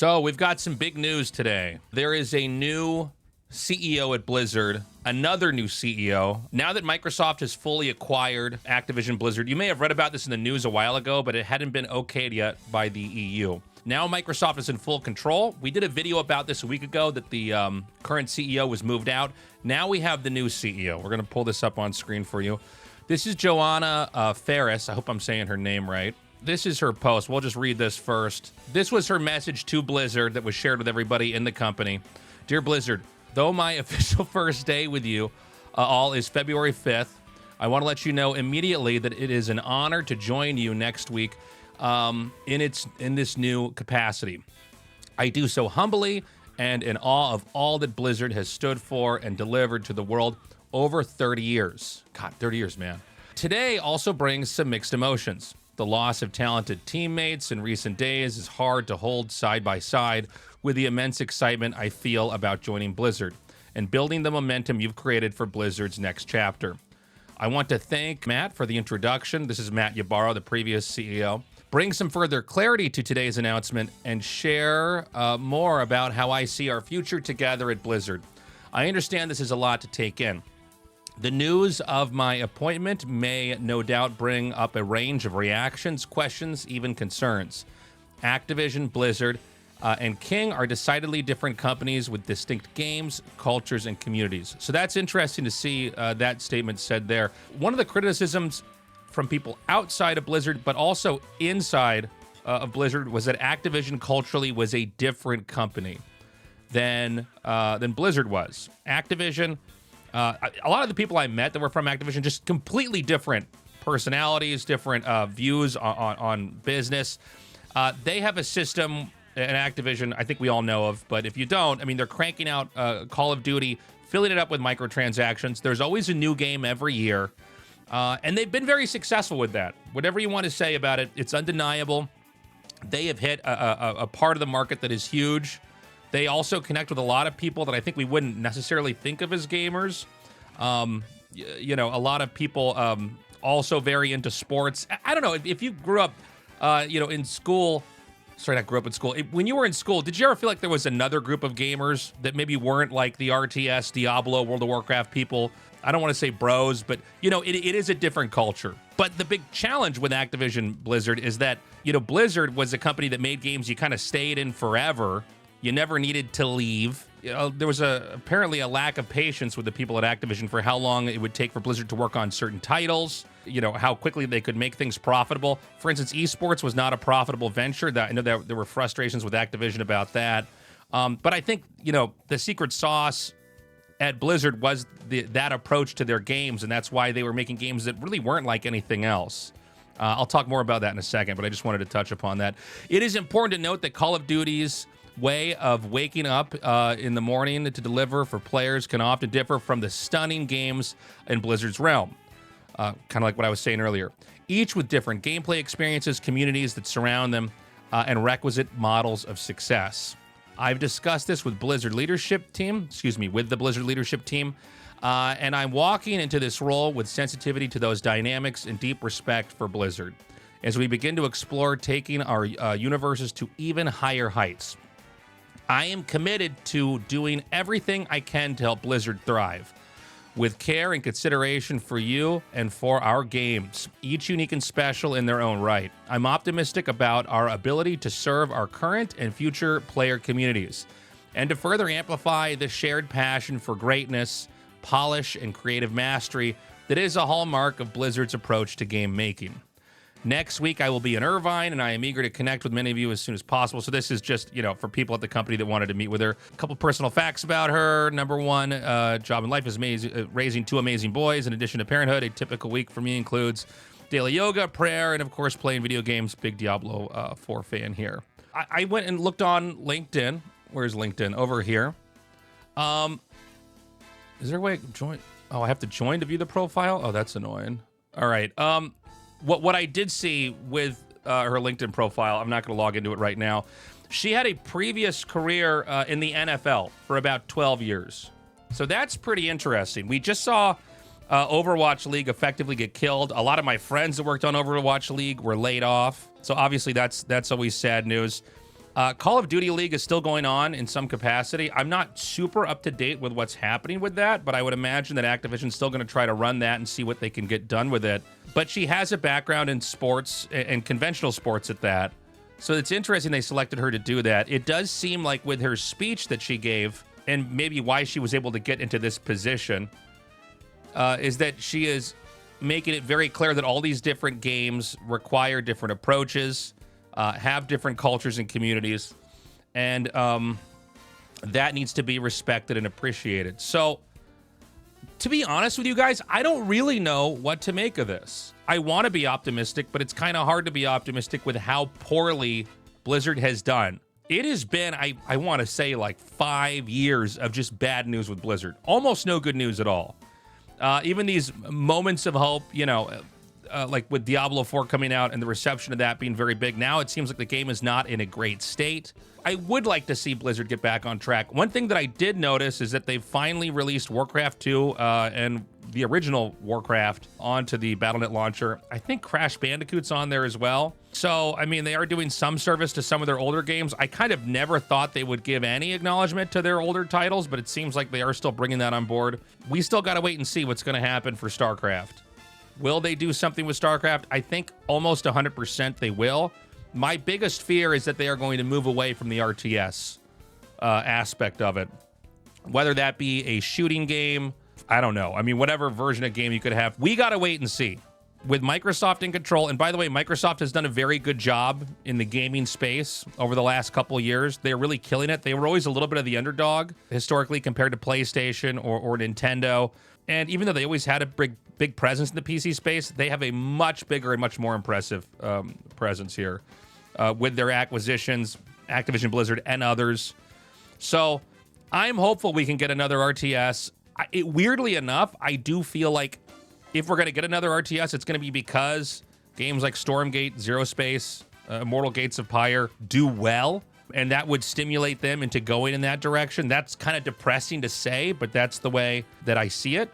So we've got some big news today. There is a new CEO at Blizzard, another new CEO. Now that Microsoft has fully acquired Activision Blizzard, you may have read about this in the news a while ago, but it hadn't been okayed yet by the EU. Now Microsoft is in full control. We did a video about this a week ago that the current CEO was moved out. Now we have the new CEO. We're going to pull this up on screen for you. This is Joanna Ferris. I hope I'm saying her name right. This is her post. We'll just read this first. This was her message to Blizzard that was shared with everybody in the company. Dear Blizzard, though my official first day with you all is February 5th, I want to let you know immediately that it is an honor to join you next week in this new capacity. I do so humbly and in awe of all that Blizzard has stood for and delivered to the world over 30 years. God, 30 years, man. Today also brings some mixed emotions. The loss of talented teammates in recent days is hard to hold side by side with the immense excitement I feel about joining Blizzard and building the momentum you've created for Blizzard's next chapter. I want to thank Matt for the introduction. This is Matt Ybarra, the previous CEO. Bring some further clarity to today's announcement and share more about how I see our future together at Blizzard. I understand this is a lot to take in. The news of my appointment may no doubt bring up a range of reactions, questions, even concerns. Activision, Blizzard, and King are decidedly different companies with distinct games, cultures, and communities. So that's interesting to see that statement said there. One of the criticisms from people outside of Blizzard, but also inside of Blizzard, was that Activision culturally was a different company than Blizzard was. Activision, a lot of the people I met that were from Activision, just completely different personalities, different views on business. They have a system in Activision I think we all know of, but if you don't, I mean, they're cranking out Call of Duty, filling it up with microtransactions. There's always a new game every year. And they've been very successful with that. Whatever you want to say about it, it's undeniable. They have hit a part of the market that is huge. They also connect with a lot of people that I think we wouldn't necessarily think of as gamers. You know, a lot of people also very into sports. I don't know, if you grew up, in school, sorry, not grew up in school. When you were in school, did you ever feel like there was another group of gamers that maybe weren't like the RTS, Diablo, World of Warcraft people? I don't want to say bros, but, it is a different culture. But the big challenge with Activision Blizzard is that, Blizzard was a company that made games you kind of stayed in forever. You never needed to leave. There was apparently a lack of patience with the people at Activision for how long it would take for Blizzard to work on certain titles, how quickly they could make things profitable. For instance, Esports was not a profitable venture. I know that there were frustrations with Activision about that. But I think, the secret sauce at Blizzard was that approach to their games, and that's why they were making games that really weren't like anything else. I'll talk more about that in a second, but I just wanted to touch upon that. It is important to note that Call of Duty's way of waking up in the morning to deliver for players can often differ from the stunning games in Blizzard's realm. Kind of like what I was saying earlier. Each with different gameplay experiences, communities that surround them, and requisite models of success. I've discussed this with the Blizzard leadership team, and I'm walking into this role with sensitivity to those dynamics and deep respect for Blizzard as we begin to explore taking our universes to even higher heights. I am committed to doing everything I can to help Blizzard thrive, with care and consideration for you and for our games, each unique and special in their own right. I'm optimistic about our ability to serve our current and future player communities, and to further amplify the shared passion for greatness, polish, and creative mastery that is a hallmark of Blizzard's approach to game making. Next week, I will be in Irvine, and I am eager to connect with many of you as soon as possible. So this is just, for people at the company that wanted to meet with her. A couple personal facts about her. Number one, job in life is raising two amazing boys. In addition to parenthood, a typical week for me includes daily yoga, prayer, and, of course, playing video games. Big Diablo 4 fan here. I went and looked on LinkedIn. Where's LinkedIn? Over here. Is there a way to join? Oh, I have to join to view the profile? Oh, that's annoying. All right. What I did see with her LinkedIn profile, I'm not going to log into it right now. She had a previous career in the NFL for about 12 years. So that's pretty interesting. We just saw Overwatch League effectively get killed. A lot of my friends that worked on Overwatch League were laid off. So obviously that's always sad news. Call of Duty League is still going on in some capacity. I'm not super up to date with what's happening with that, but I would imagine that Activision's still going to try to run that and see what they can get done with it. But she has a background in sports and conventional sports at that. So it's interesting they selected her to do that. It does seem like with her speech that she gave, and maybe why she was able to get into this position, is that she is making it very clear that all these different games require different approaches, have different cultures and communities, and that needs to be respected and appreciated. So, to be honest with you guys, I don't really know what to make of this. I want to be optimistic, but it's kind of hard to be optimistic with how poorly Blizzard has done. It has been, I want to say, like 5 years of just bad news with Blizzard. Almost no good news at all. Even these moments of hope, like with Diablo 4 coming out and the reception of that being very big. Now it seems like the game is not in a great state. I would like to see Blizzard get back on track. One thing that I did notice is that they've finally released Warcraft 2 and the original Warcraft onto the Battle.net launcher. I think Crash Bandicoot's on there as well. So, I mean, they are doing some service to some of their older games. I kind of never thought they would give any acknowledgement to their older titles, but it seems like they are still bringing that on board. We still got to wait and see what's going to happen for StarCraft. Will they do something with StarCraft? I think almost 100% they will. My biggest fear is that they are going to move away from the RTS aspect of it. Whether that be a shooting game, I don't know. I mean, whatever version of game you could have, we got to wait and see. With Microsoft in control, and by the way, Microsoft has done a very good job in the gaming space over the last couple of years. They're really killing it. They were always a little bit of the underdog, historically, compared to PlayStation or Nintendo. And even though they always had a big presence in the PC space, they have a much bigger and much more impressive presence here with their acquisitions, Activision, Blizzard, and others. So I'm hopeful we can get another RTS. Weirdly enough, I do feel like if we're going to get another RTS, it's going to be because games like Stormgate, Zero Space, Immortal Gates of Pyre do well, and that would stimulate them into going in that direction. That's kind of depressing to say, but that's the way that I see it.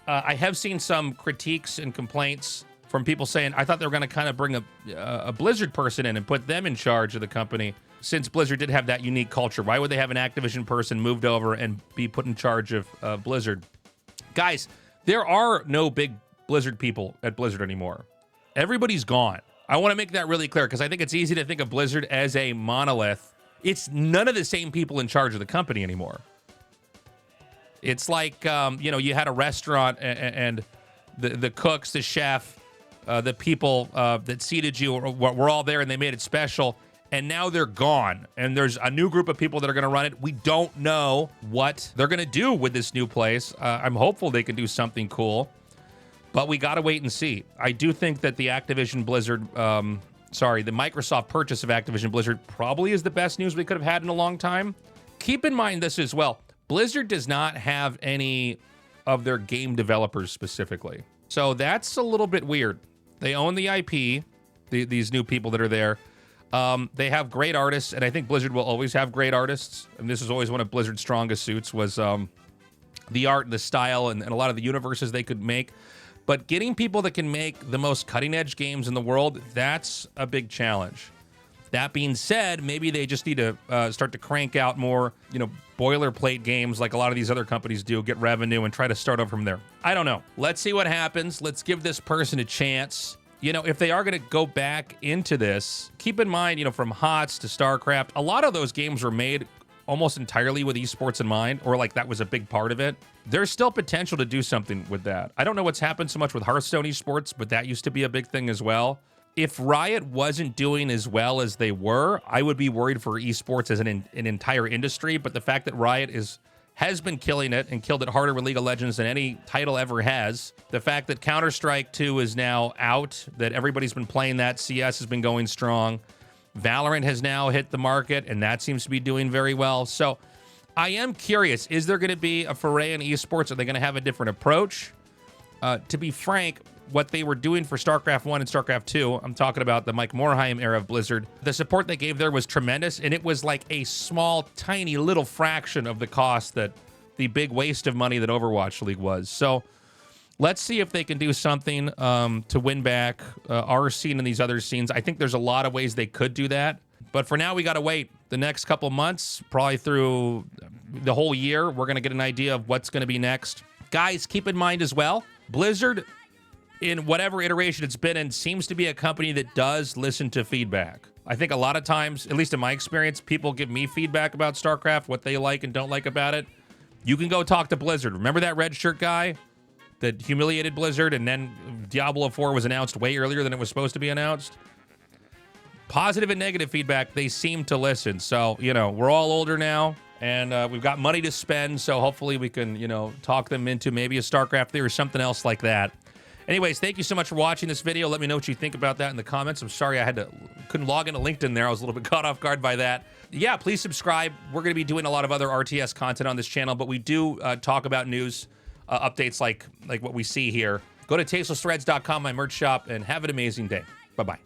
I have seen some critiques and complaints from people saying, I thought they were going to kind of bring a Blizzard person in and put them in charge of the company, since Blizzard did have that unique culture. Why would they have an Activision person moved over and be put in charge of Blizzard? Guys, there are no big Blizzard people at Blizzard anymore. Everybody's gone. I want to make that really clear because I think it's easy to think of Blizzard as a monolith. It's none of the same people in charge of the company anymore. It's like, you had a restaurant and the cooks, the chef, the people that seated you were all there and they made it special. And now they're gone. And there's a new group of people that are going to run it. We don't know what they're going to do with this new place. I'm hopeful they can do something cool. But we got to wait and see. I do think that the Activision Blizzard, the Microsoft purchase of Activision Blizzard probably is the best news we could have had in a long time. Keep in mind this as well. Blizzard does not have any of their game developers specifically. So that's a little bit weird. They own the IP, these new people that are there. They have great artists, and I think Blizzard will always have great artists. And this is always one of Blizzard's strongest suits was the art and the style and a lot of the universes they could make. But getting people that can make the most cutting-edge games in the world, that's a big challenge. That being said, maybe they just need to start to crank out more, boilerplate games like a lot of these other companies do, get revenue, and try to start over from there. I don't know. Let's see what happens. Let's give this person a chance. If they are going to go back into this, keep in mind, from HOTS to StarCraft, a lot of those games were made almost entirely with esports in mind, or like that was a big part of it. There's still potential to do something with that. I don't know what's happened so much with Hearthstone esports, but that used to be a big thing as well. If Riot wasn't doing as well as they were, I would be worried for esports as an entire industry. But the fact that Riot has been killing it and killed it harder with League of Legends than any title ever has. The fact that Counter-Strike 2 is now out, that everybody's been playing that, CS has been going strong. Valorant has now hit the market, and that seems to be doing very well. So I am curious, is there going to be a foray in esports? Are they going to have a different approach? To be frank, what they were doing for StarCraft 1 and StarCraft 2, I'm talking about the Mike Morhaime era of Blizzard, the support they gave there was tremendous, and it was like a small, tiny little fraction of the cost that the big waste of money that Overwatch League was. So let's see if they can do something to win back our scene and these other scenes. I think there's a lot of ways they could do that. But for now, we got to wait the next couple months, probably through the whole year. We're going to get an idea of what's going to be next. Guys, keep in mind as well, Blizzard, in whatever iteration it's been in, seems to be a company that does listen to feedback. I think a lot of times, at least in my experience, people give me feedback about StarCraft, what they like and don't like about it. You can go talk to Blizzard. Remember that red shirt guy that humiliated Blizzard, and then Diablo 4 was announced way earlier than it was supposed to be announced? Positive and negative feedback, they seem to listen. So, you know, we're all older now, and we've got money to spend, so hopefully we can, you know, talk them into maybe a StarCraft theory or something else like that. Anyways, thank you so much for watching this video. Let me know what you think about that in the comments. I'm sorry couldn't log into LinkedIn there. I was a little bit caught off guard by that. Yeah, please subscribe. We're going to be doing a lot of other RTS content on this channel, but we do talk about news updates like what we see here. Go to tastelessthreads.com, my merch shop, and have an amazing day. Bye-bye.